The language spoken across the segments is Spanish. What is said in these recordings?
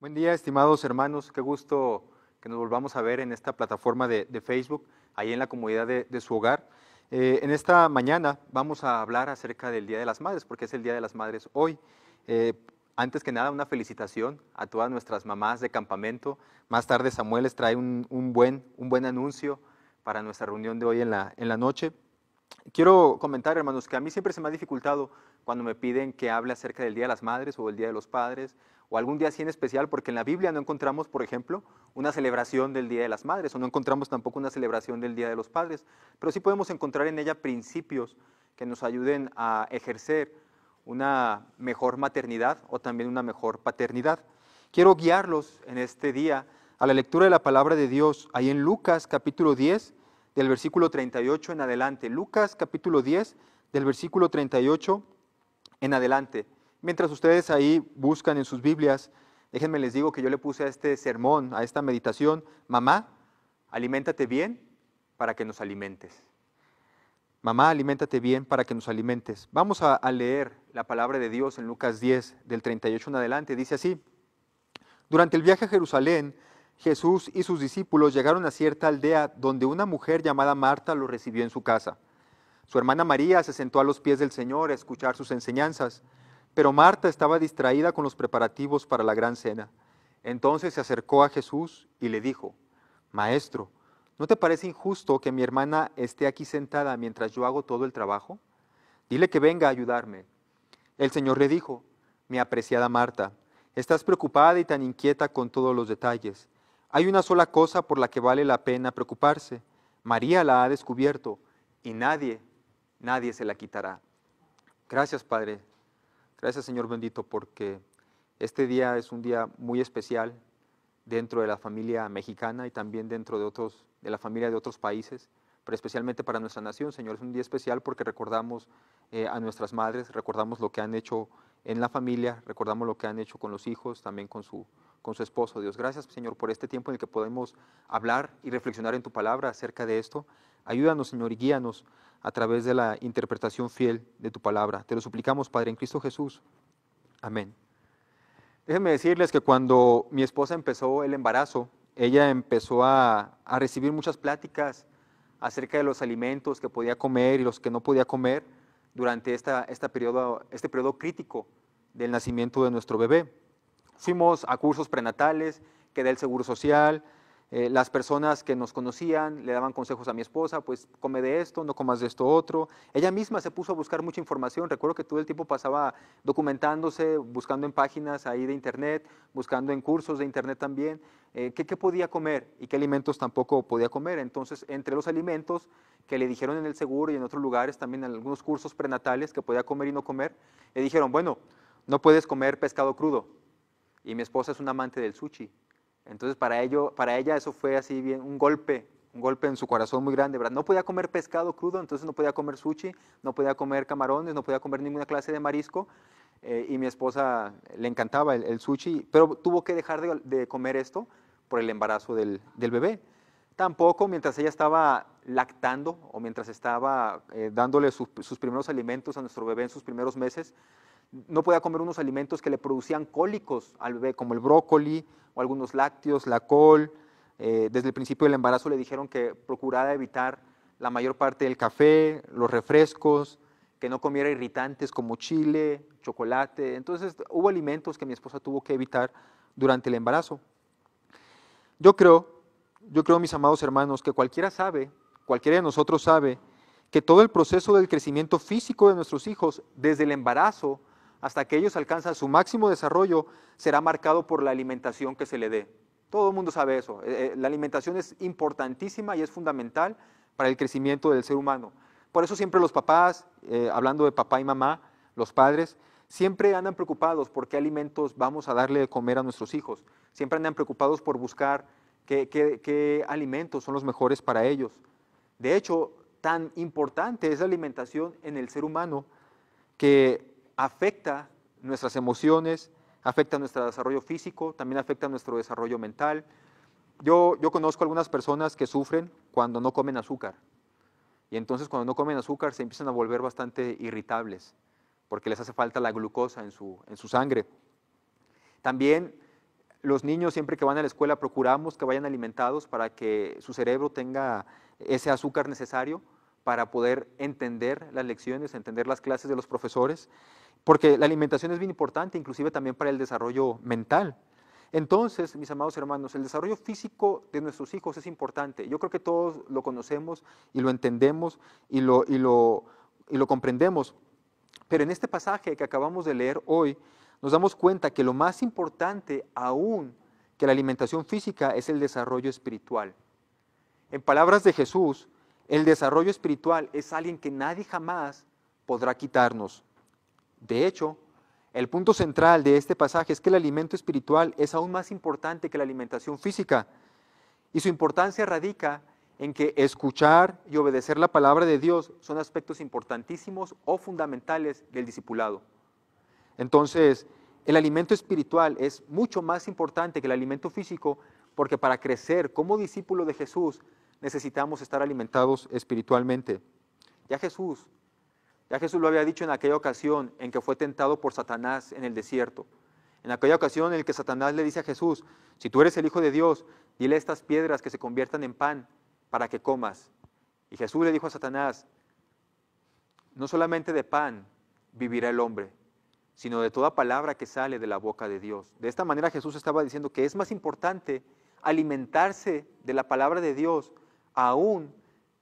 Buen día, estimados hermanos. Qué gusto que nos volvamos a ver en esta plataforma de Facebook, ahí en la comunidad de su hogar. En esta mañana vamos a hablar acerca del Día de las Madres, porque es el Día de las Madres hoy. Eh, Antes que nada, una felicitación a todas nuestras mamás de campamento. Más tarde Samuel les trae un buen anuncio para nuestra reunión de hoy en la noche. Quiero comentar, hermanos, que a mí siempre se me ha dificultado cuando me piden que hable acerca del Día de las Madres o el Día de los Padres o algún día así en especial, porque en la Biblia no encontramos, por ejemplo, una celebración del Día de las Madres o no encontramos tampoco una celebración del Día de los Padres, pero sí podemos encontrar en ella principios que nos ayuden a ejercer una mejor maternidad o también una mejor paternidad. Quiero guiarlos en este día a la lectura de la palabra de Dios, ahí en Lucas capítulo 10, del versículo 38 en adelante. Lucas capítulo 10, del versículo 38 en adelante. Mientras ustedes ahí buscan en sus Biblias, déjenme les digo que yo le puse a este sermón, a esta meditación: mamá, aliméntate bien para que nos alimentes. Mamá, aliméntate bien para que nos alimentes. Vamos a leer la palabra de Dios en Lucas 10, del 38 en adelante. Dice así: Durante el viaje a Jerusalén, Jesús y sus discípulos llegaron a cierta aldea donde una mujer llamada Marta los recibió en su casa. Su hermana María se sentó a los pies del Señor a escuchar sus enseñanzas, pero Marta estaba distraída con los preparativos para la gran cena. Entonces se acercó a Jesús y le dijo: Maestro, ¿no te parece injusto que mi hermana esté aquí sentada mientras yo hago todo el trabajo? Dile que venga a ayudarme. El Señor le dijo: Mi apreciada Marta, estás preocupada y tan inquieta con todos los detalles. Hay una sola cosa por la que vale la pena preocuparse. María la ha descubierto y nadie se la quitará. Gracias, Padre. Gracias, Señor bendito, porque este día es un día muy especial dentro de la familia mexicana y también dentro de la familia de otros países, pero especialmente para nuestra nación, Señor. Es un día especial porque recordamos a nuestras madres, recordamos lo que han hecho en la familia, recordamos lo que han hecho con los hijos, también con su esposo. Dios, gracias, Señor, por este tiempo en el que podemos hablar y reflexionar en tu palabra acerca de esto. Ayúdanos, Señor, y guíanos a través de la interpretación fiel de tu palabra. Te lo suplicamos, Padre, en Cristo Jesús. Amén. Déjenme decirles que cuando mi esposa empezó el embarazo, ella empezó a recibir muchas pláticas acerca de los alimentos que podía comer y los que no podía comer durante este periodo crítico del nacimiento de nuestro bebé. Fuimos a cursos prenatales que da el Seguro Social. Las personas que nos conocían le daban consejos a mi esposa: pues come de esto, no comas de esto otro. Ella misma se puso a buscar mucha información. Recuerdo que todo el tiempo pasaba documentándose, buscando en páginas ahí de internet, buscando en cursos de internet también, qué podía comer y qué alimentos tampoco podía comer. Entonces, entre los alimentos que le dijeron en el seguro y en otros lugares, también en algunos cursos prenatales que podía comer y no comer, le dijeron: bueno, no puedes comer pescado crudo. Y mi esposa es una amante del sushi. Entonces para ella eso fue así bien un golpe en su corazón muy grande, ¿verdad? No podía comer pescado crudo, entonces no podía comer sushi, no podía comer camarones, no podía comer ninguna clase de marisco. Y mi esposa le encantaba el sushi, pero tuvo que dejar de comer esto por el embarazo del bebé. Tampoco mientras ella estaba lactando o mientras estaba dándole sus primeros alimentos a nuestro bebé en sus primeros meses, no podía comer unos alimentos que le producían cólicos al bebé, como el brócoli o algunos lácteos, la col. Desde el principio del embarazo le dijeron que procurara evitar la mayor parte del café, los refrescos, que no comiera irritantes como chile, chocolate. Entonces hubo alimentos que mi esposa tuvo que evitar durante el embarazo. Yo creo, yo creo, mis amados hermanos, que cualquiera de nosotros sabe, que todo el proceso del crecimiento físico de nuestros hijos, desde el embarazo hasta que ellos alcanzan su máximo desarrollo, será marcado por la alimentación que se le dé. Todo el mundo sabe eso. La alimentación es importantísima y es fundamental para el crecimiento del ser humano. Por eso siempre los papás, hablando de papá y mamá, los padres, siempre andan preocupados por qué alimentos vamos a darle de comer a nuestros hijos. Siempre andan preocupados por buscar qué alimentos son los mejores para ellos. De hecho, tan importante es la alimentación en el ser humano que afecta nuestras emociones, afecta nuestro desarrollo físico, también afecta nuestro desarrollo mental. Yo conozco algunas personas que sufren cuando no comen azúcar. Y entonces cuando no comen azúcar se empiezan a volver bastante irritables, porque les hace falta la glucosa en su sangre. También Los niños siempre que van a la escuela procuramos que vayan alimentados para que su cerebro tenga ese azúcar necesario para poder entender las lecciones, entender las clases de los profesores, porque la alimentación es bien importante, inclusive también para el desarrollo mental. Entonces, mis amados hermanos, el desarrollo físico de nuestros hijos es importante. Yo creo que todos lo conocemos y lo entendemos y lo comprendemos. Pero en este pasaje que acabamos de leer hoy, nos damos cuenta que lo más importante aún que la alimentación física es el desarrollo espiritual. En palabras de Jesús, el desarrollo espiritual es alguien que nadie jamás podrá quitarnos. De hecho, el punto central de este pasaje es que el alimento espiritual es aún más importante que la alimentación física. Y su importancia radica en que escuchar y obedecer la palabra de Dios son aspectos importantísimos o fundamentales del discipulado. Entonces, el alimento espiritual es mucho más importante que el alimento físico porque para crecer como discípulo de Jesús necesitamos estar alimentados espiritualmente. Ya Jesús lo había dicho en aquella ocasión en que fue tentado por Satanás en el desierto. En aquella ocasión en la que Satanás le dice a Jesús, si tú eres el Hijo de Dios, dile a estas piedras que se conviertan en pan para que comas. Y Jesús le dijo a Satanás, no solamente de pan vivirá el hombre, sino de toda palabra que sale de la boca de Dios. De esta manera Jesús estaba diciendo que es más importante alimentarse de la palabra de Dios aún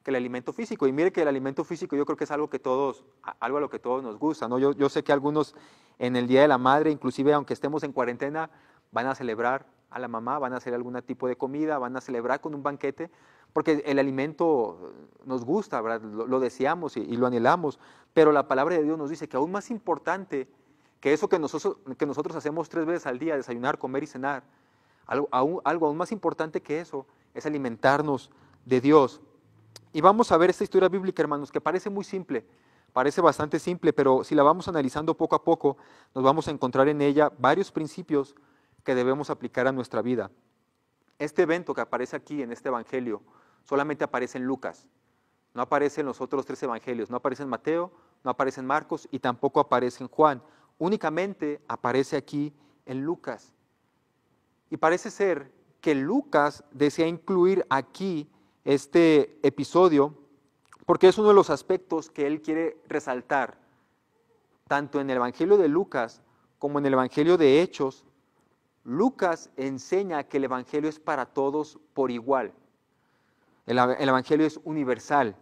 que el alimento físico. Y mire que el alimento físico yo creo que es algo a lo que todos nos gusta, ¿no? Yo sé que algunos en el Día de la Madre, inclusive aunque estemos en cuarentena, van a celebrar a la mamá, van a hacer algún tipo de comida, van a celebrar con un banquete, porque el alimento nos gusta, ¿verdad? Lo deseamos y lo anhelamos, pero la palabra de Dios nos dice que aún más importante que eso que nosotros hacemos 3 veces al día, desayunar, comer y cenar, algo aún más importante que eso es alimentarnos de Dios. Y vamos a ver esta historia bíblica, hermanos, que parece muy simple, parece bastante simple, pero si la vamos analizando poco a poco, nos vamos a encontrar en ella varios principios que debemos aplicar a nuestra vida. Este evento que aparece aquí en este evangelio solamente aparece en Lucas, no aparece en los otros 3 evangelios, no aparece en Mateo, no aparece en Marcos y tampoco aparece en Juan. Únicamente aparece aquí en Lucas. Y parece ser que Lucas desea incluir aquí este episodio porque es uno de los aspectos que él quiere resaltar, tanto en el Evangelio de Lucas como en el Evangelio de Hechos. Lucas enseña que el Evangelio es para todos por igual. El Evangelio es universal,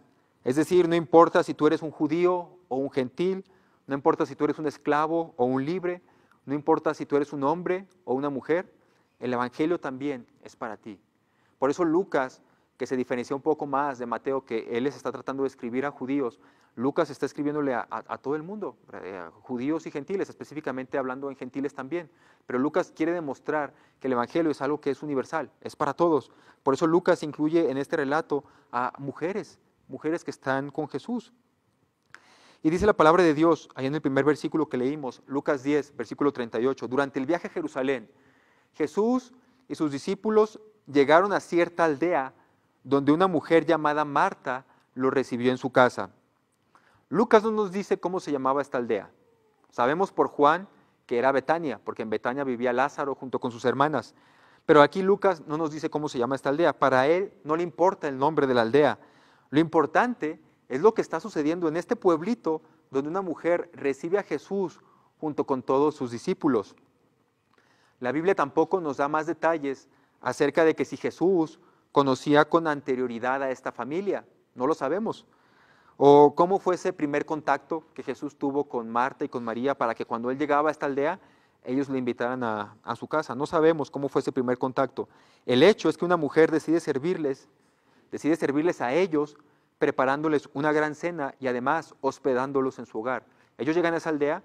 es decir, no importa si tú eres un judío o un gentil, no importa si tú eres un esclavo o un libre, no importa si tú eres un hombre o una mujer, el Evangelio también es para ti. Por eso Lucas, que se diferencia un poco más de Mateo, que él les está tratando de escribir a judíos, Lucas está escribiéndole a todo el mundo, a judíos y gentiles, específicamente hablando en gentiles también. Pero Lucas quiere demostrar que el Evangelio es algo que es universal, es para todos. Por eso Lucas incluye en este relato a mujeres que están con Jesús. Y dice la palabra de Dios, ahí en el primer versículo que leímos, Lucas 10, versículo 38, durante el viaje a Jerusalén, Jesús y sus discípulos llegaron a cierta aldea donde una mujer llamada Marta lo recibió en su casa. Lucas no nos dice cómo se llamaba esta aldea. Sabemos por Juan que era Betania, porque en Betania vivía Lázaro junto con sus hermanas. Pero aquí Lucas no nos dice cómo se llama esta aldea. Para él no le importa el nombre de la aldea. Lo importante es lo que está sucediendo en este pueblito donde una mujer recibe a Jesús junto con todos sus discípulos. La Biblia tampoco nos da más detalles acerca de que si Jesús conocía con anterioridad a esta familia. No lo sabemos. O cómo fue ese primer contacto que Jesús tuvo con Marta y con María para que cuando él llegaba a esta aldea, ellos lo invitaran a su casa. No sabemos cómo fue ese primer contacto. El hecho es que una mujer decide servirles a ellos, preparándoles una gran cena y además hospedándolos en su hogar. Ellos llegan a esa aldea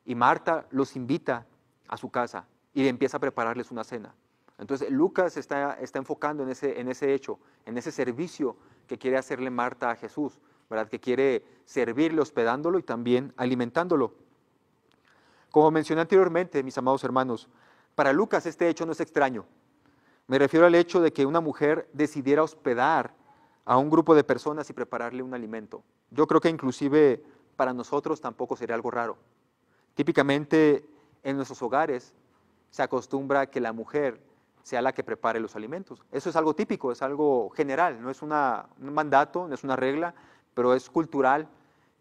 y Marta los invita a su casa y empieza a prepararles una cena. Entonces Lucas está enfocando en ese hecho, en ese servicio que quiere hacerle Marta a Jesús, ¿verdad? Que quiere servirle hospedándolo y también alimentándolo. Como mencioné anteriormente, mis amados hermanos, para Lucas este hecho no es extraño. Me refiero al hecho de que una mujer decidiera hospedar a un grupo de personas y prepararle un alimento. Yo creo que inclusive para nosotros tampoco sería algo raro. Típicamente en nuestros hogares se acostumbra a que la mujer sea la que prepare los alimentos. Eso es algo típico, es algo general, no es un mandato, no es una regla, pero es cultural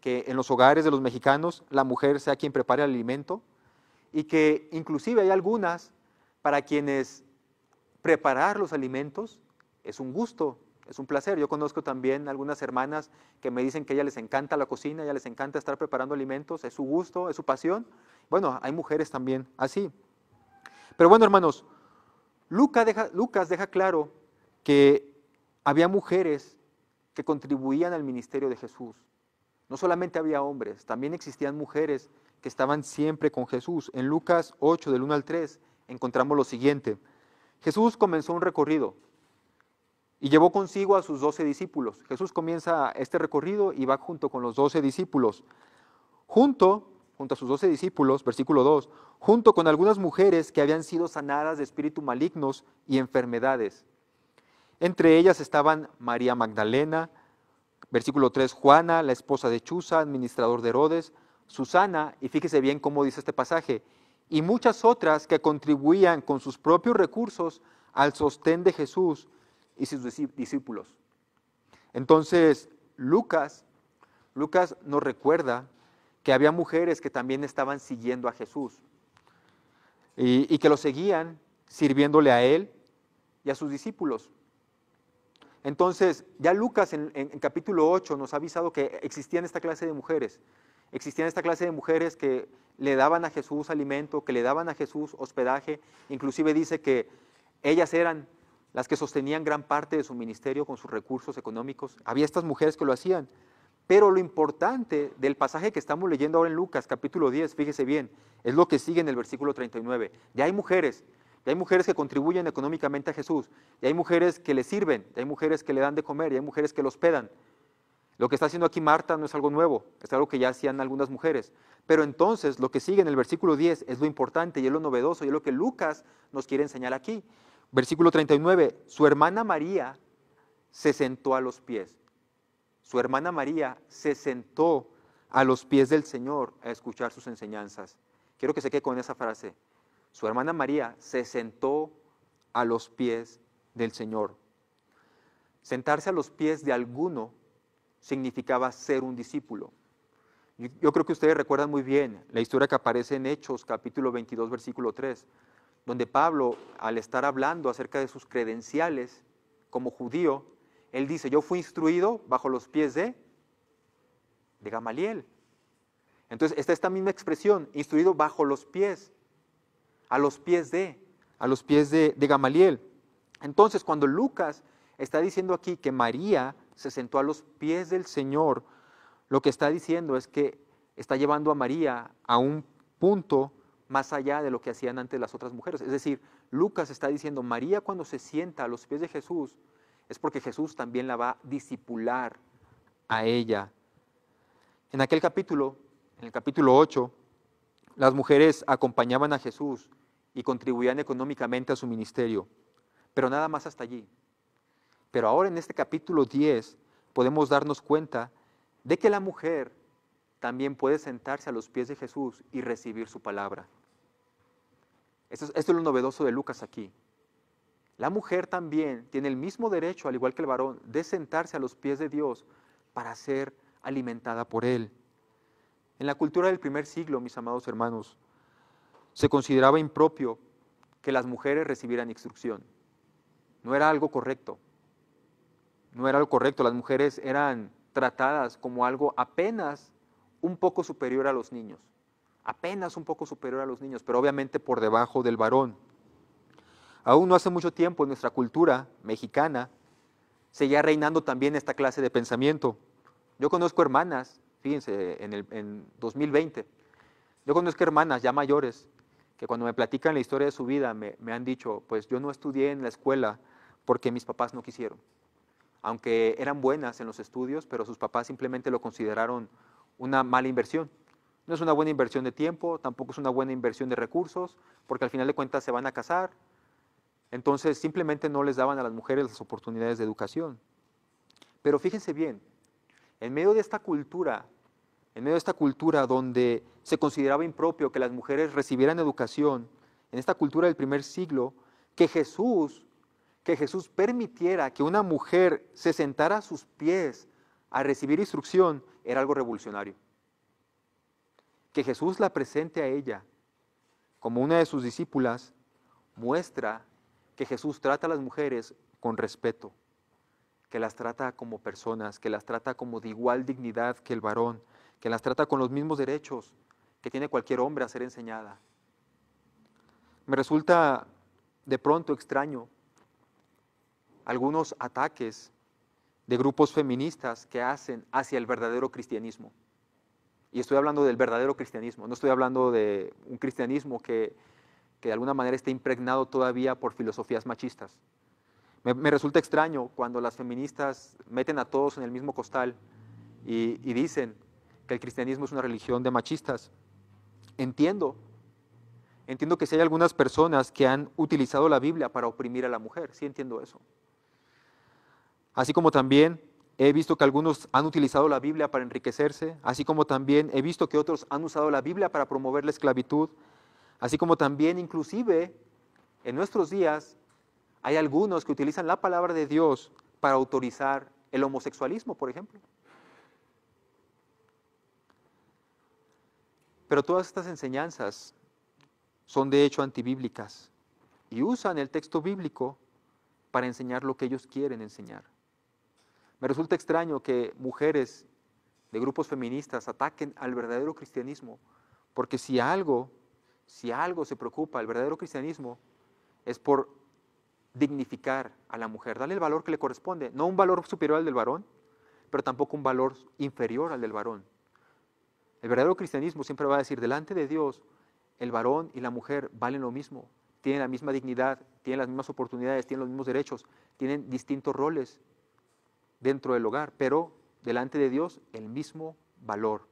que en los hogares de los mexicanos la mujer sea quien prepare el alimento y que inclusive hay algunas para quienes preparar los alimentos es un gusto, es un placer. Yo conozco también algunas hermanas que me dicen que a ellas les encanta la cocina, a ellas les encanta estar preparando alimentos, es su gusto, es su pasión. Bueno, hay mujeres también así. Pero bueno, hermanos, Lucas deja claro que había mujeres que contribuían al ministerio de Jesús. No solamente había hombres, también existían mujeres que estaban siempre con Jesús. En Lucas 8, del 1 al 3, encontramos lo siguiente. Jesús comenzó un recorrido y llevó consigo a sus 12 discípulos. Jesús comienza este recorrido y va junto con los 12 discípulos. Junto a sus 12 discípulos, versículo 2, junto con algunas mujeres que habían sido sanadas de espíritus malignos y enfermedades. Entre ellas estaban María Magdalena, versículo 3, Juana, la esposa de Chuza, administrador de Herodes, Susana, y fíjese bien cómo dice este pasaje, y muchas otras que contribuían con sus propios recursos al sostén de Jesús y sus discípulos. Entonces, Lucas nos recuerda que había mujeres que también estaban siguiendo a Jesús y que lo seguían sirviéndole a él y a sus discípulos. Entonces, ya Lucas en capítulo 8 nos ha avisado que existían esta clase de mujeres. Existían esta clase de mujeres que le daban a Jesús alimento, que le daban a Jesús hospedaje. Inclusive dice que ellas eran las que sostenían gran parte de su ministerio con sus recursos económicos. Había estas mujeres que lo hacían. Pero lo importante del pasaje que estamos leyendo ahora en Lucas, capítulo 10, fíjese bien, es lo que sigue en el versículo 39. Ya hay mujeres que contribuyen económicamente a Jesús, ya hay mujeres que le sirven, ya hay mujeres que le dan de comer, ya hay mujeres que lo hospedan. Lo que está haciendo aquí Marta no es algo nuevo, es algo que ya hacían algunas mujeres. Pero entonces lo que sigue en el versículo 10 es lo importante y es lo novedoso y es lo que Lucas nos quiere enseñar aquí. Versículo 39, su hermana María se sentó a los pies. Su hermana María se sentó a los pies del Señor a escuchar sus enseñanzas. Quiero que se quede con esa frase. Su hermana María se sentó a los pies del Señor. Sentarse a los pies de alguno significaba ser un discípulo. Yo creo que ustedes recuerdan muy bien la historia que aparece en Hechos, capítulo 22, versículo 3, donde Pablo, al estar hablando acerca de sus credenciales como judío, él dice, yo fui instruido bajo los pies de Gamaliel. Entonces está esta misma expresión, instruido bajo los pies, a los pies de Gamaliel. Entonces cuando Lucas está diciendo aquí que María se sentó a los pies del Señor, lo que está diciendo es que está llevando a María a un punto más allá de lo que hacían antes las otras mujeres. Es decir, Lucas está diciendo, María cuando se sienta a los pies de Jesús, es porque Jesús también la va a discipular a ella. En aquel capítulo, en el capítulo 8, las mujeres acompañaban a Jesús y contribuían económicamente a su ministerio, pero nada más hasta allí. Pero ahora en este capítulo 10 podemos darnos cuenta de que la mujer también puede sentarse a los pies de Jesús y recibir su palabra. Esto es lo novedoso de Lucas aquí. La mujer también tiene el mismo derecho, al igual que el varón, de sentarse a los pies de Dios para ser alimentada por Él. En la cultura del primer siglo, mis amados hermanos, se consideraba impropio que las mujeres recibieran instrucción. No era algo correcto. No era algo correcto. Las mujeres eran tratadas como algo apenas un poco superior a los niños. Apenas un poco superior a los niños, pero obviamente por debajo del varón. Aún no hace mucho tiempo en nuestra cultura mexicana seguía reinando también esta clase de pensamiento. Yo conozco hermanas, fíjense, en 2020, yo conozco hermanas ya mayores que cuando me platican la historia de su vida me han dicho, pues yo no estudié en la escuela porque mis papás no quisieron. Aunque eran buenas en los estudios, pero sus papás simplemente lo consideraron una mala inversión. No es una buena inversión de tiempo, tampoco es una buena inversión de recursos, porque al final de cuentas se van a casar. Entonces simplemente no les daban a las mujeres las oportunidades de educación. Pero fíjense bien, en medio de esta cultura donde se consideraba impropio que las mujeres recibieran educación en esta cultura del primer siglo, que Jesús permitiera que una mujer se sentara a sus pies a recibir instrucción, era algo revolucionario. Que Jesús la presente a ella como una de sus discípulas, muestra que Jesús trata a las mujeres con respeto, que las trata como personas, que las trata como de igual dignidad que el varón, que las trata con los mismos derechos que tiene cualquier hombre a ser enseñada. Me resulta de pronto extraño algunos ataques de grupos feministas que hacen hacia el verdadero cristianismo. Y estoy hablando del verdadero cristianismo, no estoy hablando de un cristianismo que de alguna manera esté impregnado todavía por filosofías machistas. Me resulta extraño cuando las feministas meten a todos en el mismo costal y dicen que el cristianismo es una religión de machistas. Entiendo que si hay algunas personas que han utilizado la Biblia para oprimir a la mujer, sí entiendo eso. Así como también he visto que algunos han utilizado la Biblia para enriquecerse, así como también he visto que otros han usado la Biblia para promover la esclavitud, así como también inclusive en nuestros días hay algunos que utilizan la palabra de Dios para autorizar el homosexualismo, por ejemplo. Pero todas estas enseñanzas son de hecho antibíblicas y usan el texto bíblico para enseñar lo que ellos quieren enseñar. Me resulta extraño que mujeres de grupos feministas ataquen al verdadero cristianismo, porque si algo se preocupa, el verdadero cristianismo es por dignificar a la mujer, darle el valor que le corresponde, no un valor superior al del varón, pero tampoco un valor inferior al del varón. El verdadero cristianismo siempre va a decir, delante de Dios, el varón y la mujer valen lo mismo, tienen la misma dignidad, tienen las mismas oportunidades, tienen los mismos derechos, tienen distintos roles dentro del hogar, pero delante de Dios el mismo valor.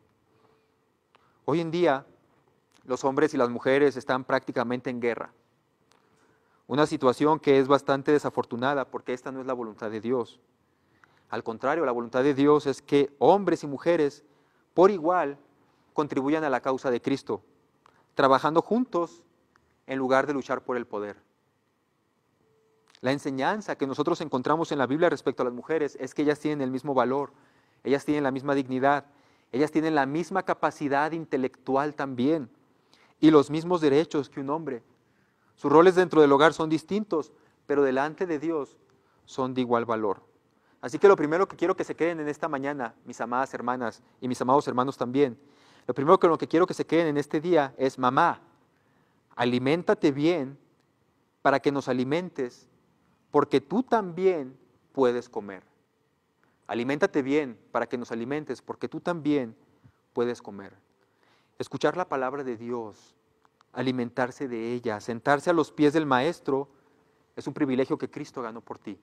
Hoy en día los hombres y las mujeres están prácticamente en guerra. Una situación que es bastante desafortunada porque esta no es la voluntad de Dios. Al contrario, la voluntad de Dios es que hombres y mujeres por igual contribuyan a la causa de Cristo, trabajando juntos en lugar de luchar por el poder. La enseñanza que nosotros encontramos en la Biblia respecto a las mujeres es que ellas tienen el mismo valor, ellas tienen la misma dignidad, ellas tienen la misma capacidad intelectual también y los mismos derechos que un hombre. Sus roles dentro del hogar son distintos, pero delante de Dios son de igual valor. Así que lo primero que quiero que se queden en esta mañana, mis amadas hermanas y mis amados hermanos también, lo primero con lo que quiero que se queden en este día es, mamá, aliméntate bien para que nos alimentes, porque tú también puedes comer. Aliméntate bien para que nos alimentes, porque tú también puedes comer. Escuchar la palabra de Dios, alimentarse de ella, sentarse a los pies del Maestro, es un privilegio que Cristo ganó por ti.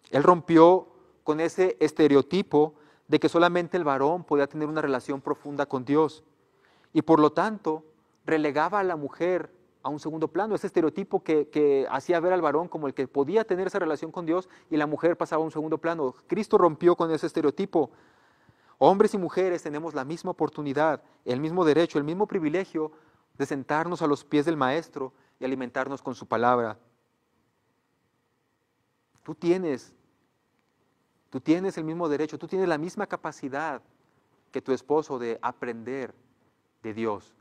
Él rompió con ese estereotipo de que solamente el varón podía tener una relación profunda con Dios y por lo tanto relegaba a la mujer a un segundo plano, ese estereotipo que hacía ver al varón como el que podía tener esa relación con Dios y la mujer pasaba a un segundo plano. Cristo rompió con ese estereotipo. Hombres y mujeres tenemos la misma oportunidad, el mismo derecho, el mismo privilegio de sentarnos a los pies del Maestro y alimentarnos con su palabra. Tú tienes el mismo derecho, tú tienes la misma capacidad que tu esposo de aprender de Dios,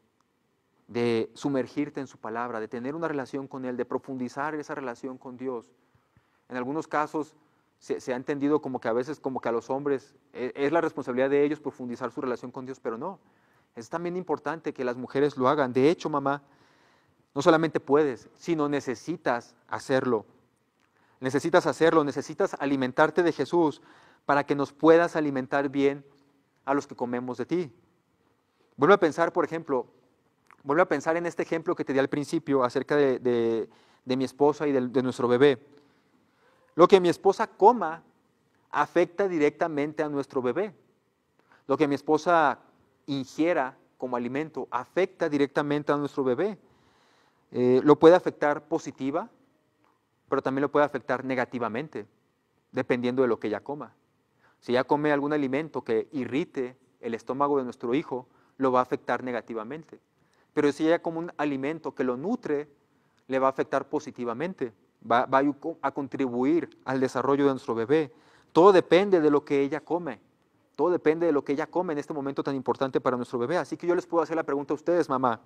de sumergirte en su palabra, de tener una relación con Él, de profundizar esa relación con Dios. En algunos casos se ha entendido como que a veces como que a los hombres es la responsabilidad de ellos profundizar su relación con Dios, pero no. Es también importante que las mujeres lo hagan. De hecho, mamá, no solamente puedes, sino necesitas hacerlo. Necesitas hacerlo, necesitas alimentarte de Jesús para que nos puedas alimentar bien a los que comemos de ti. Vuelve a pensar, por ejemplo, vuelve a pensar en este ejemplo que te di al principio acerca de mi esposa y de nuestro bebé. Lo que mi esposa coma afecta directamente a nuestro bebé. Lo que mi esposa ingiera como alimento afecta directamente a nuestro bebé. Lo puede afectar positiva, pero también lo puede afectar negativamente, dependiendo de lo que ella coma. Si ella come algún alimento que irrite el estómago de nuestro hijo, lo va a afectar negativamente. pero si ella come un alimento que lo nutre, le va a afectar positivamente, va a contribuir al desarrollo de nuestro bebé. Todo depende de lo que ella come, todo depende de lo que ella come en este momento tan importante para nuestro bebé. Así que yo les puedo hacer la pregunta a ustedes, mamá,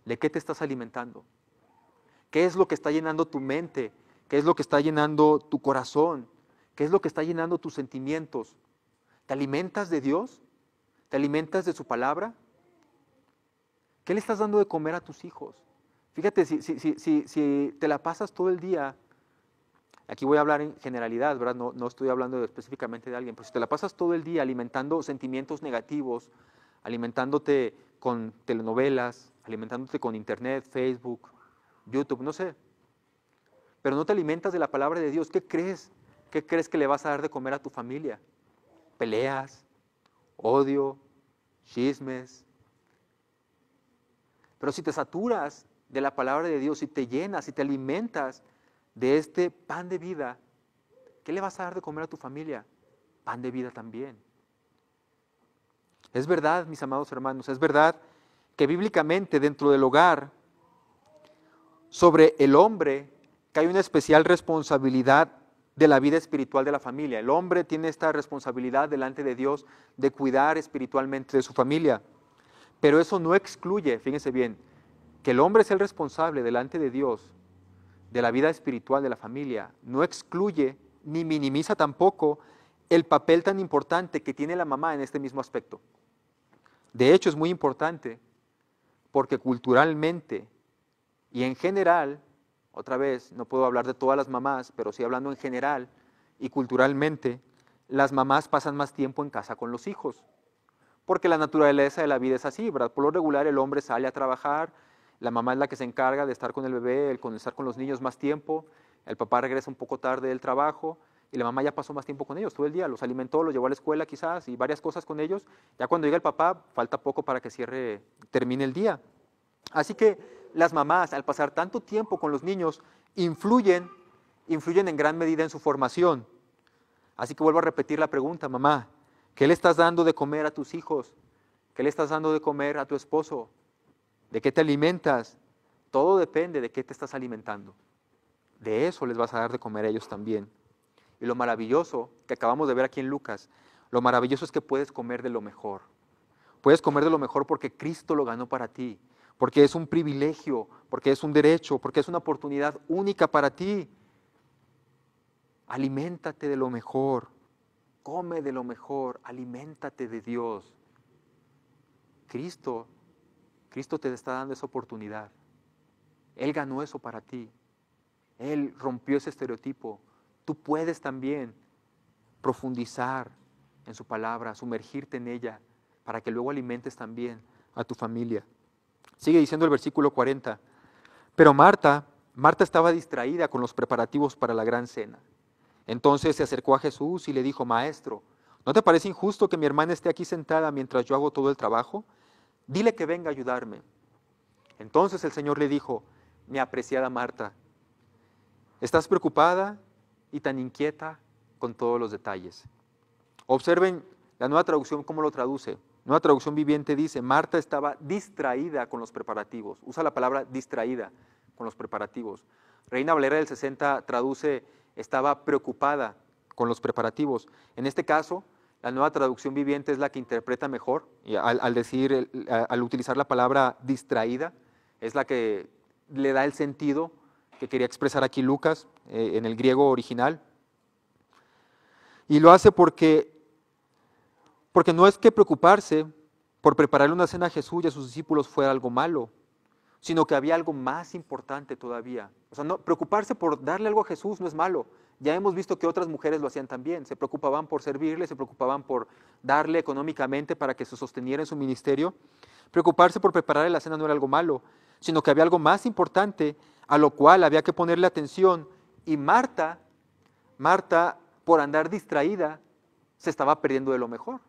¿de qué te estás alimentando? ¿Qué es lo que está llenando tu mente? ¿Qué es lo que está llenando tu corazón? ¿Qué es lo que está llenando tus sentimientos? ¿Te alimentas de Dios? ¿Te alimentas de su palabra? ¿Qué le estás dando de comer a tus hijos? Fíjate, si te la pasas todo el día, aquí voy a hablar en generalidad, ¿verdad? No estoy hablando específicamente de alguien, pero si te la pasas todo el día alimentando sentimientos negativos, alimentándote con telenovelas, alimentándote con internet, Facebook, YouTube, no sé, pero no te alimentas de la palabra de Dios, ¿qué crees? ¿Qué crees que le vas a dar de comer a tu familia? Peleas, odio, chismes. Pero si te saturas de la palabra de Dios, si te llenas, si te alimentas de este pan de vida, ¿qué le vas a dar de comer a tu familia? Pan de vida también. Es verdad, mis amados hermanos, es verdad que bíblicamente dentro del hogar, sobre el hombre, que hay una especial responsabilidad de la vida espiritual de la familia. El hombre tiene esta responsabilidad delante de Dios de cuidar espiritualmente de su familia. Pero eso no excluye, fíjense bien, que el hombre es el responsable delante de Dios de la vida espiritual de la familia. No excluye ni minimiza tampoco el papel tan importante que tiene la mamá en este mismo aspecto. De hecho, es muy importante porque culturalmente y en general, otra vez, no puedo hablar de todas las mamás, pero sí hablando en general y culturalmente, las mamás pasan más tiempo en casa con los hijos. Porque la naturaleza de la vida es así, ¿verdad? Por lo regular el hombre sale a trabajar, la mamá es la que se encarga de estar con el bebé, de estar con los niños más tiempo, el papá regresa un poco tarde del trabajo y la mamá ya pasó más tiempo con ellos todo el día, los alimentó, los llevó a la escuela quizás y varias cosas con ellos. Ya cuando llega el papá, falta poco para que termine el día. Así que las mamás, al pasar tanto tiempo con los niños, influyen en gran medida en su formación. Así que vuelvo a repetir la pregunta, mamá, ¿qué le estás dando de comer a tus hijos? ¿Qué le estás dando de comer a tu esposo? ¿De qué te alimentas? Todo depende de qué te estás alimentando. De eso les vas a dar de comer a ellos también. Y lo maravilloso que acabamos de ver aquí en Lucas, lo maravilloso es que puedes comer de lo mejor. Puedes comer de lo mejor porque Cristo lo ganó para ti, porque es un privilegio, porque es un derecho, porque es una oportunidad única para ti. Aliméntate de lo mejor, come de lo mejor, aliméntate de Dios. Cristo te está dando esa oportunidad. Él ganó eso para ti. Él rompió ese estereotipo. Tú puedes también profundizar en su palabra, sumergirte en ella, para que luego alimentes también a tu familia. Sigue diciendo el versículo 40. Pero Marta estaba distraída con los preparativos para la gran cena. Entonces se acercó a Jesús y le dijo, Maestro, ¿no te parece injusto que mi hermana esté aquí sentada mientras yo hago todo el trabajo? Dile que venga a ayudarme. Entonces el Señor le dijo, mi apreciada Marta, estás preocupada y tan inquieta con todos los detalles. Observen la Nueva Traducción cómo lo traduce. Nueva Traducción Viviente dice, Marta estaba distraída con los preparativos. Usa la palabra distraída con los preparativos. Reina Valera del 60 traduce, estaba preocupada con los preparativos. En este caso, la Nueva Traducción Viviente es la que interpreta mejor, y al utilizar la palabra distraída, es la que le da el sentido que quería expresar aquí Lucas en el griego original. Y lo hace porque no es que preocuparse por prepararle una cena a Jesús y a sus discípulos fuera algo malo, sino que había algo más importante todavía. O sea, preocuparse por darle algo a Jesús no es malo. Ya hemos visto que otras mujeres lo hacían también. Se preocupaban por servirle, se preocupaban por darle económicamente para que se sosteniera en su ministerio. Preocuparse por prepararle la cena no era algo malo, sino que había algo más importante a lo cual había que ponerle atención. Y Marta, por andar distraída, se estaba perdiendo de lo mejor.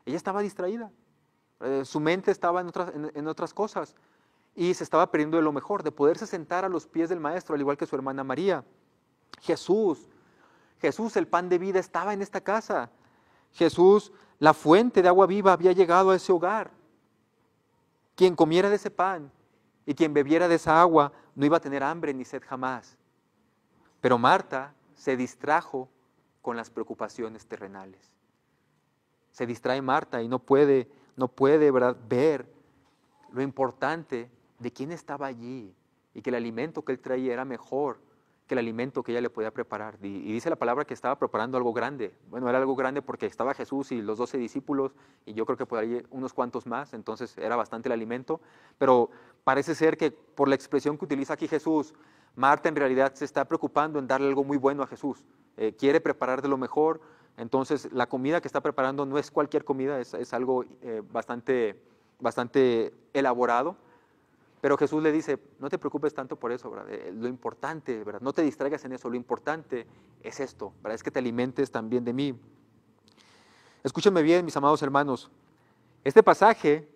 Ella estaba distraída. Su mente estaba en otras cosas. Y se estaba perdiendo de lo mejor, de poderse sentar a los pies del Maestro, al igual que su hermana María. Jesús, el pan de vida, estaba en esta casa. Jesús, la fuente de agua viva, había llegado a ese hogar. Quien comiera de ese pan y quien bebiera de esa agua no iba a tener hambre ni sed jamás. Pero Marta se distrajo con las preocupaciones terrenales. Se distrae Marta y no puede, ¿verdad?, ver lo importante de quién estaba allí y que el alimento que él traía era mejor que el alimento que ella le podía preparar. Y dice la palabra que estaba preparando algo grande. Bueno, era algo grande porque estaba Jesús y los 12 discípulos, y yo creo que por ahí unos cuantos más, entonces era bastante el alimento. Pero parece ser que por la expresión que utiliza aquí Jesús, Marta en realidad se está preocupando en darle algo muy bueno a Jesús. Quiere preparar de lo mejor, entonces la comida que está preparando no es cualquier comida, es algo bastante elaborado. Pero Jesús le dice, no te preocupes tanto por eso, ¿verdad? Lo importante, ¿verdad?, no te distraigas en eso, lo importante es esto, ¿verdad?, es que te alimentes también de mí. Escúchenme bien, mis amados hermanos, este pasaje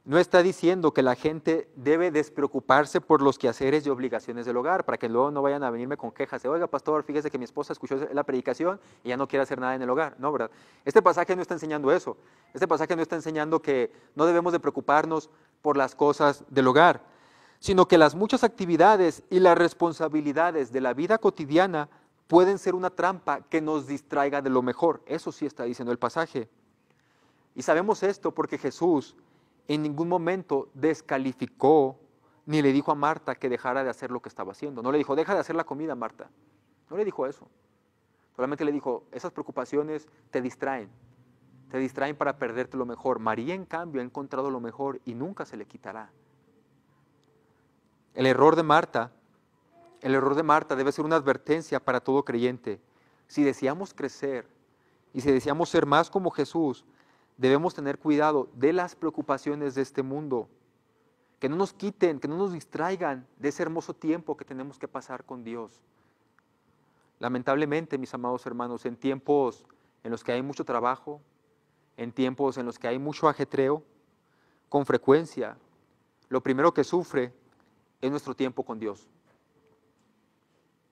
no está diciendo que la gente debe despreocuparse por los quehaceres y obligaciones del hogar, para que luego no vayan a venirme con quejas de, oiga, pastor, fíjese que mi esposa escuchó la predicación y ya no quiere hacer nada en el hogar. No, ¿verdad? Este pasaje no está enseñando eso. Este pasaje no está enseñando que no debemos de preocuparnos por las cosas del hogar, sino que las muchas actividades y las responsabilidades de la vida cotidiana pueden ser una trampa que nos distraiga de lo mejor. Eso sí está diciendo el pasaje. Y sabemos esto porque Jesús en ningún momento descalificó ni le dijo a Marta que dejara de hacer lo que estaba haciendo. No le dijo, deja de hacer la comida, Marta. No le dijo eso. Solamente le dijo, esas preocupaciones te distraen para perderte lo mejor. María, en cambio, ha encontrado lo mejor y nunca se le quitará. El error de Marta debe ser una advertencia para todo creyente. Si deseamos crecer y si deseamos ser más como Jesús, debemos tener cuidado de las preocupaciones de este mundo, que no nos quiten, que no nos distraigan de ese hermoso tiempo que tenemos que pasar con Dios. Lamentablemente, mis amados hermanos, en tiempos en los que hay mucho trabajo, en tiempos en los que hay mucho ajetreo, con frecuencia, lo primero que sufre es nuestro tiempo con Dios.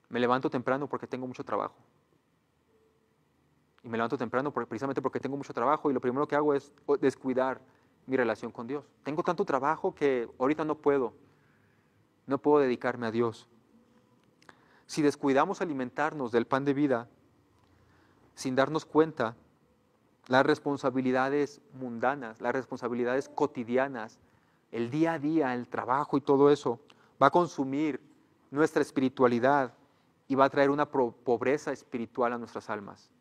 Me levanto temprano porque tengo mucho trabajo. Y me levanto temprano precisamente porque tengo mucho trabajo y lo primero que hago es descuidar mi relación con Dios. Tengo tanto trabajo que ahorita no puedo dedicarme a Dios. Si descuidamos alimentarnos del pan de vida, sin darnos cuenta, las responsabilidades mundanas, las responsabilidades cotidianas, el día a día, el trabajo y todo eso, va a consumir nuestra espiritualidad y va a traer una pobreza espiritual a nuestras almas.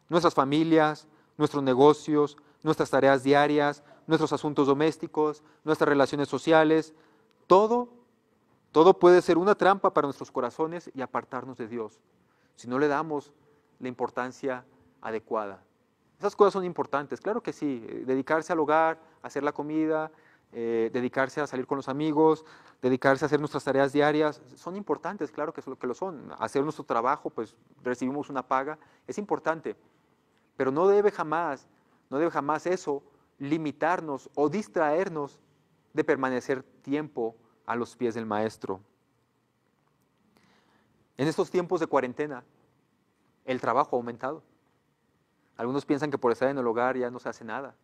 Nuestras familias, nuestros negocios, nuestras tareas diarias, nuestros asuntos domésticos, nuestras relaciones sociales, todo puede ser una trampa para nuestros corazones y apartarnos de Dios, si no le damos la importancia adecuada. Esas cosas son importantes, claro que sí, dedicarse al hogar, hacer la comida, dedicarse a salir con los amigos, dedicarse a hacer nuestras tareas diarias, son importantes, claro que lo son. Hacer nuestro trabajo, pues recibimos una paga, es importante. Pero no debe jamás eso limitarnos o distraernos de permanecer tiempo a los pies del Maestro. En estos tiempos de cuarentena, el trabajo ha aumentado. Algunos piensan que por estar en el hogar ya no se hace nada,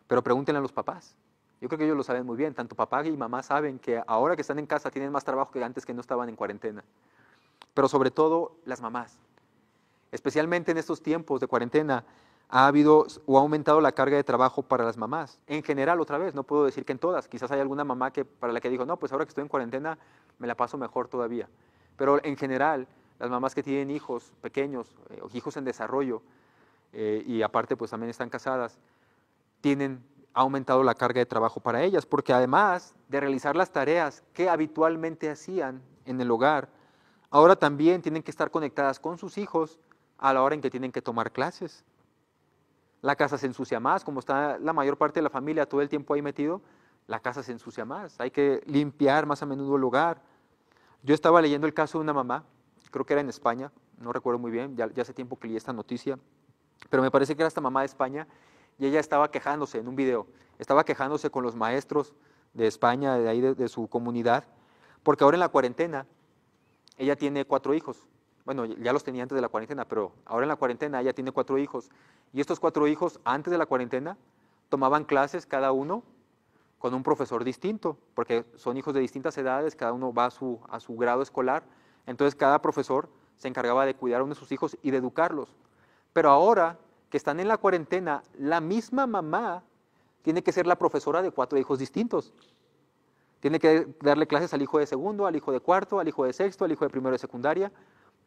pero pregúntenle a los papás. Yo creo que ellos lo saben muy bien, tanto papá y mamá saben que ahora que están en casa tienen más trabajo que antes que no estaban en cuarentena. Pero sobre todo las mamás. Especialmente en estos tiempos de cuarentena, ha habido o ha aumentado la carga de trabajo para las mamás. En general, otra vez, no puedo decir que en todas. Quizás hay alguna mamá para la que dijo, no, pues ahora que estoy en cuarentena me la paso mejor todavía. Pero en general, las mamás que tienen hijos pequeños, o hijos en desarrollo, y aparte pues también están casadas, ha aumentado la carga de trabajo para ellas, porque además de realizar las tareas que habitualmente hacían en el hogar, ahora también tienen que estar conectadas con sus hijos a la hora en que tienen que tomar clases. La casa se ensucia más, como está la mayor parte de la familia todo el tiempo ahí metido, la casa se ensucia más, hay que limpiar más a menudo el hogar. Yo estaba leyendo el caso de una mamá, creo que era en España, no recuerdo muy bien, ya hace tiempo que leí esta noticia, pero me parece que era esta mamá de España y ella estaba quejándose en un video, estaba quejándose con los maestros de España, de ahí de su comunidad, porque ahora en la cuarentena ella tiene 4 hijos. Bueno, ya los tenía antes de la cuarentena, pero ahora en la cuarentena ella tiene 4 hijos. Y estos 4 hijos, antes de la cuarentena, tomaban clases cada uno con un profesor distinto, porque son hijos de distintas edades, cada uno va a su grado escolar, entonces cada profesor se encargaba de cuidar a uno de sus hijos y de educarlos. Pero ahora que están en la cuarentena, la misma mamá tiene que ser la profesora de 4 hijos distintos. Tiene que darle clases al hijo de segundo, al hijo de cuarto, al hijo de sexto, al hijo de primero de secundaria,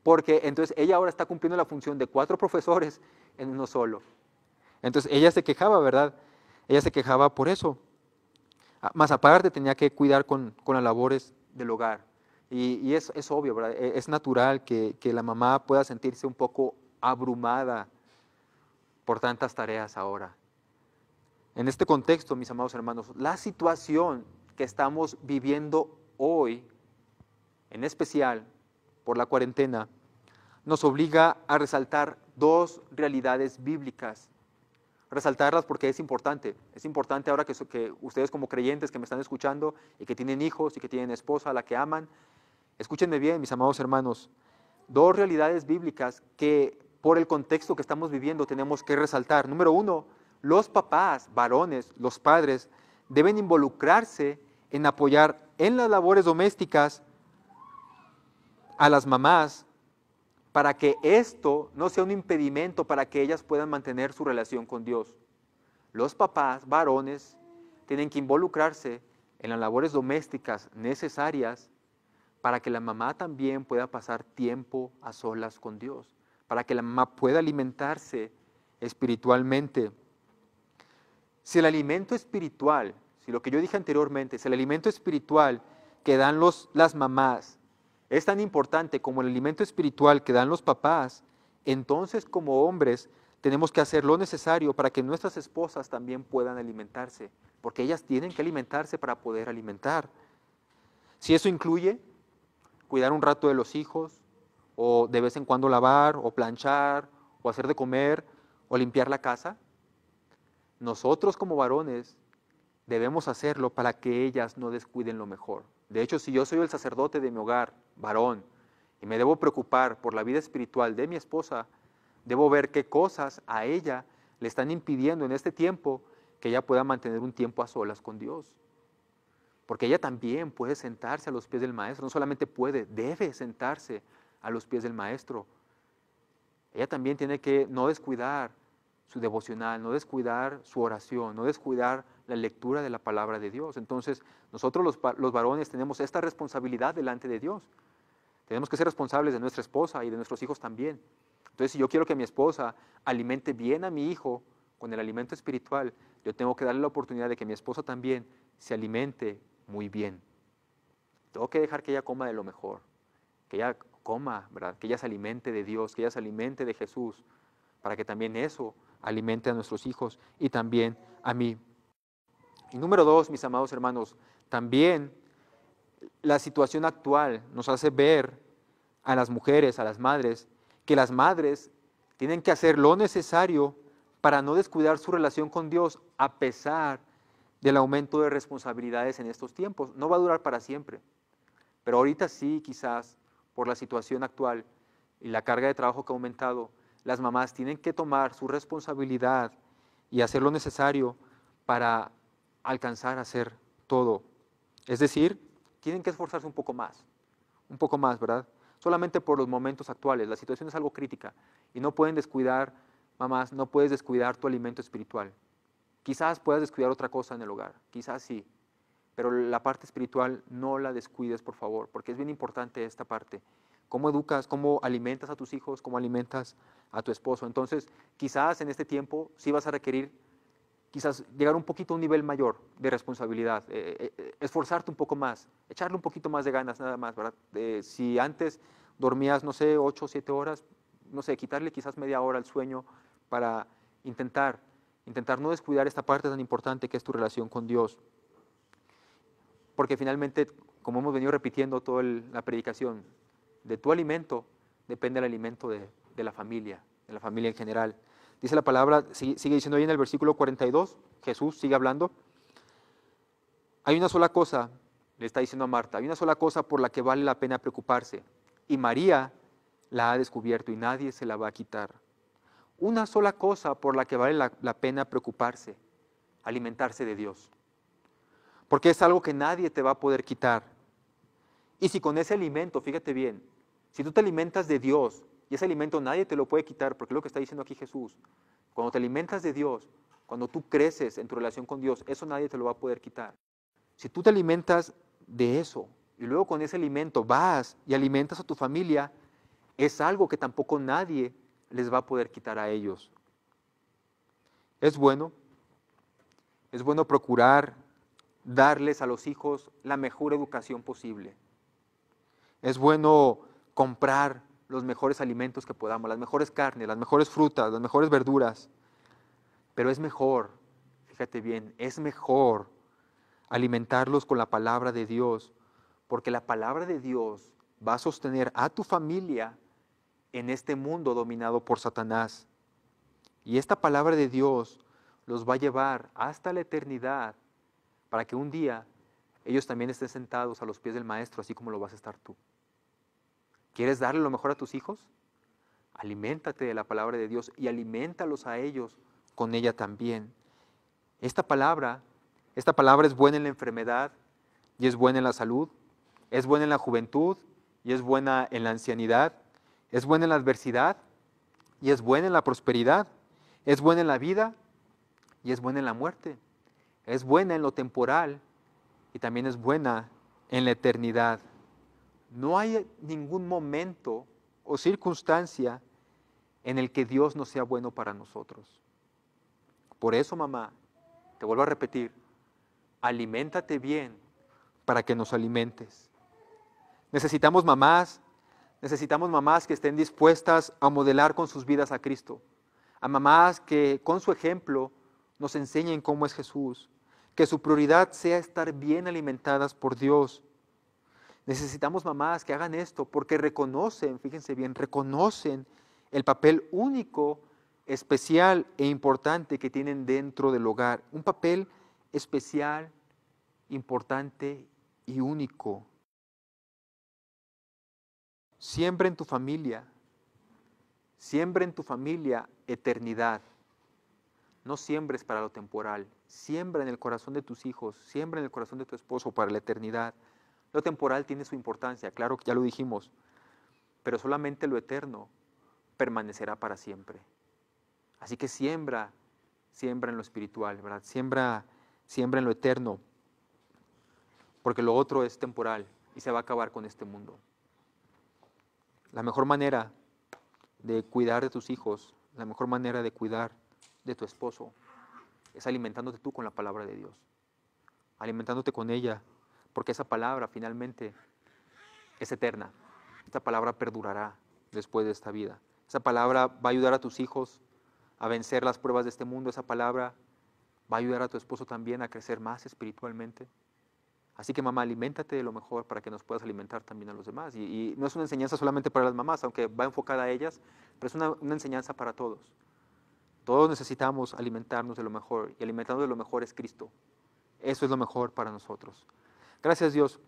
porque entonces ella ahora está cumpliendo la función de 4 profesores en uno solo. Entonces ella se quejaba, ¿verdad? Ella se quejaba por eso. Más aparte tenía que cuidar con las labores del hogar. Y es obvio, ¿verdad? Es natural que la mamá pueda sentirse un poco abrumada por tantas tareas ahora. En este contexto, mis amados hermanos, la situación que estamos viviendo hoy, en especial por la cuarentena, nos obliga a resaltar 2 realidades bíblicas. Resaltarlas porque es importante. Es importante ahora que ustedes como creyentes que me están escuchando y que tienen hijos y que tienen esposa a la que aman, escúchenme bien, mis amados hermanos, 2 realidades bíblicas que por el contexto que estamos viviendo tenemos que resaltar. Número 1, los papás, varones, los padres, deben involucrarse en apoyar en las labores domésticas a las mamás para que esto no sea un impedimento para que ellas puedan mantener su relación con Dios. Los papás, varones, tienen que involucrarse en las labores domésticas necesarias para que la mamá también pueda pasar tiempo a solas con Dios, para que la mamá pueda alimentarse espiritualmente. Si el alimento espiritual, si lo que yo dije anteriormente, si el alimento espiritual que dan las mamás es tan importante como el alimento espiritual que dan los papás, entonces como hombres tenemos que hacer lo necesario para que nuestras esposas también puedan alimentarse, porque ellas tienen que alimentarse para poder alimentar. Si eso incluye cuidar un rato de los hijos, o de vez en cuando lavar, o planchar, o hacer de comer, o limpiar la casa, nosotros como varones debemos hacerlo para que ellas no descuiden lo mejor. De hecho, si yo soy el sacerdote de mi hogar, varón, y me debo preocupar por la vida espiritual de mi esposa, debo ver qué cosas a ella le están impidiendo en este tiempo que ella pueda mantener un tiempo a solas con Dios. Porque ella también puede sentarse a los pies del maestro, no solamente puede, debe sentarse a los pies del maestro. Ella también tiene que no descuidar su devocional, no descuidar su oración, no descuidar la lectura de la palabra de Dios. Entonces, nosotros los varones tenemos esta responsabilidad delante de Dios. Tenemos que ser responsables de nuestra esposa y de nuestros hijos también. Entonces, si yo quiero que mi esposa alimente bien a mi hijo con el alimento espiritual, yo tengo que darle la oportunidad de que mi esposa también se alimente muy bien. Tengo que dejar que ella coma de lo mejor, que ella coma, ¿verdad? Que ella se alimente de Dios, que ella se alimente de Jesús, para que también eso alimente a nuestros hijos y también a mí. Y número 2, mis amados hermanos, también la situación actual nos hace ver a las mujeres, a las madres, que las madres tienen que hacer lo necesario para no descuidar su relación con Dios a pesar del aumento de responsabilidades en estos tiempos. No va a durar para siempre, pero ahorita sí, quizás, por la situación actual y la carga de trabajo que ha aumentado, las mamás tienen que tomar su responsabilidad y hacer lo necesario para alcanzar a hacer todo. Es decir, tienen que esforzarse un poco más, ¿verdad? Solamente por los momentos actuales, la situación es algo crítica y no pueden descuidar, mamás, no puedes descuidar tu alimento espiritual. Quizás puedas descuidar otra cosa en el hogar, quizás sí, pero la parte espiritual no la descuides, por favor, porque es bien importante esta parte. ¿Cómo educas, cómo alimentas a tus hijos, cómo alimentas a tu esposo? Entonces, quizás en este tiempo sí vas a requerir quizás llegar un poquito a un nivel mayor de responsabilidad, esforzarte un poco más, echarle un poquito más de ganas nada más, ¿verdad? Si antes dormías, no sé, 8 o 7 horas, no sé, quitarle quizás media hora al sueño para intentar no descuidar esta parte tan importante que es tu relación con Dios. Porque finalmente, como hemos venido repitiendo toda la predicación, de tu alimento depende el alimento de la familia en general. Dice la palabra, sigue diciendo ahí en el versículo 42, Jesús sigue hablando. Hay una sola cosa, le está diciendo a Marta, hay una sola cosa por la que vale la pena preocuparse. Y María la ha descubierto y nadie se la va a quitar. Una sola cosa por la que vale la pena preocuparse, alimentarse de Dios. porque es algo que nadie te va a poder quitar. Y si con ese alimento, fíjate bien, si tú te alimentas de Dios, y ese alimento nadie te lo puede quitar, porque es lo que está diciendo aquí Jesús, cuando te alimentas de Dios, cuando tú creces en tu relación con Dios, eso nadie te lo va a poder quitar. Si tú te alimentas de eso, y luego con ese alimento vas y alimentas a tu familia, es algo que tampoco nadie les va a poder quitar a ellos. Es bueno procurar darles a los hijos la mejor educación posible. Es bueno comprar los mejores alimentos que podamos, las mejores carnes, las mejores frutas, las mejores verduras. Pero es mejor, fíjate bien, es mejor alimentarlos con la palabra de Dios, porque la palabra de Dios va a sostener a tu familia en este mundo dominado por Satanás. Y esta palabra de Dios los va a llevar hasta la eternidad para que un día ellos también estén sentados a los pies del Maestro, así como lo vas a estar tú. ¿Quieres darle lo mejor a tus hijos? Aliméntate de la palabra de Dios y aliméntalos a ellos con ella también. Esta palabra es buena en la enfermedad y es buena en la salud, es buena en la juventud y es buena en la ancianidad, es buena en la adversidad y es buena en la prosperidad, es buena en la vida y es buena en la muerte, es buena en lo temporal y también es buena en la eternidad. No hay ningún momento o circunstancia en el que Dios no sea bueno para nosotros. Por eso, mamá, te vuelvo a repetir, aliméntate bien para que nos alimentes. Necesitamos mamás que estén dispuestas a modelar con sus vidas a Cristo, a mamás que con su ejemplo nos enseñen cómo es Jesús, que su prioridad sea estar bien alimentadas por Dios. Necesitamos mamás que hagan esto porque reconocen, fíjense bien, reconocen el papel único, especial e importante que tienen dentro del hogar. Un papel especial, importante y único. Siembra en tu familia eternidad. No siembres para lo temporal, siembra en el corazón de tus hijos, siembra en el corazón de tu esposo para la eternidad. Lo temporal tiene su importancia, claro que ya lo dijimos, pero solamente lo eterno permanecerá para siempre. Así que siembra en lo espiritual, ¿verdad? Siembra en lo eterno, porque lo otro es temporal y se va a acabar con este mundo. La mejor manera de cuidar de tus hijos, la mejor manera de cuidar de tu esposo, es alimentándote tú con la palabra de Dios, alimentándote con ella, porque esa palabra finalmente es eterna. Esta palabra perdurará después de esta vida. Esa palabra va a ayudar a tus hijos a vencer las pruebas de este mundo. Esa palabra va a ayudar a tu esposo también a crecer más espiritualmente. Así que mamá, aliméntate de lo mejor para que nos puedas alimentar también a los demás. Y no es una enseñanza solamente para las mamás, aunque va enfocada a ellas, pero es una enseñanza para todos. Todos necesitamos alimentarnos de lo mejor, y alimentarnos de lo mejor es Cristo. Eso es lo mejor para nosotros. Gracias, Dios.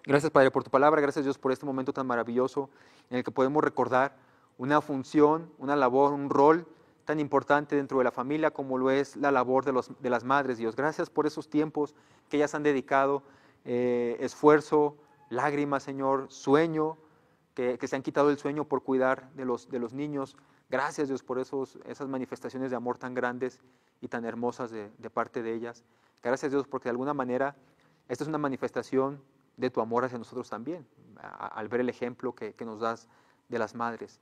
Gracias, Padre, por tu palabra. Gracias, Dios, por este momento tan maravilloso en el que podemos recordar una función, una labor, un rol tan importante dentro de la familia como lo es la labor de las madres, Dios. Gracias por esos tiempos que ellas han dedicado, esfuerzo, lágrimas, Señor, sueño, que se han quitado el sueño por cuidar de los niños. Gracias, Dios, por esas manifestaciones de amor tan grandes y tan hermosas de parte de ellas. Gracias, Dios, porque de alguna manera esta es una manifestación de tu amor hacia nosotros también, al ver el ejemplo que nos das de las madres.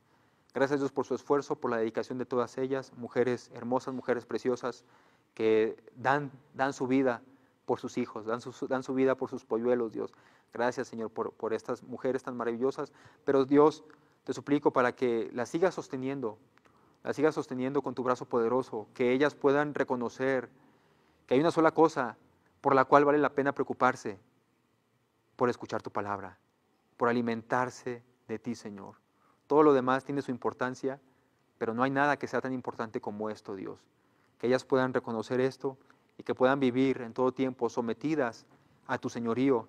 Gracias, Dios, por su esfuerzo, por la dedicación de todas ellas, mujeres hermosas, mujeres preciosas, que dan su vida por sus hijos, dan su vida por sus polluelos, Dios. Gracias, Señor, por estas mujeres tan maravillosas, pero Dios, te suplico para que las sigas sosteniendo con tu brazo poderoso, que ellas puedan reconocer que hay una sola cosa por la cual vale la pena preocuparse, por escuchar tu palabra, por alimentarse de ti, Señor. Todo lo demás tiene su importancia, pero no hay nada que sea tan importante como esto, Dios. Que ellas puedan reconocer esto y que puedan vivir en todo tiempo sometidas a tu señorío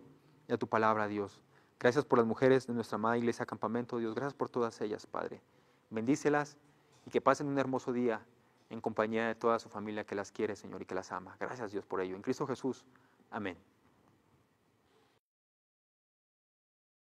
y a tu palabra, Dios. Gracias por las mujeres de nuestra amada Iglesia Campamento, Dios. Gracias por todas ellas, Padre. Bendícelas y que pasen un hermoso día en compañía de toda su familia que las quiere, Señor, y que las ama. Gracias, Dios, por ello. En Cristo Jesús. Amén.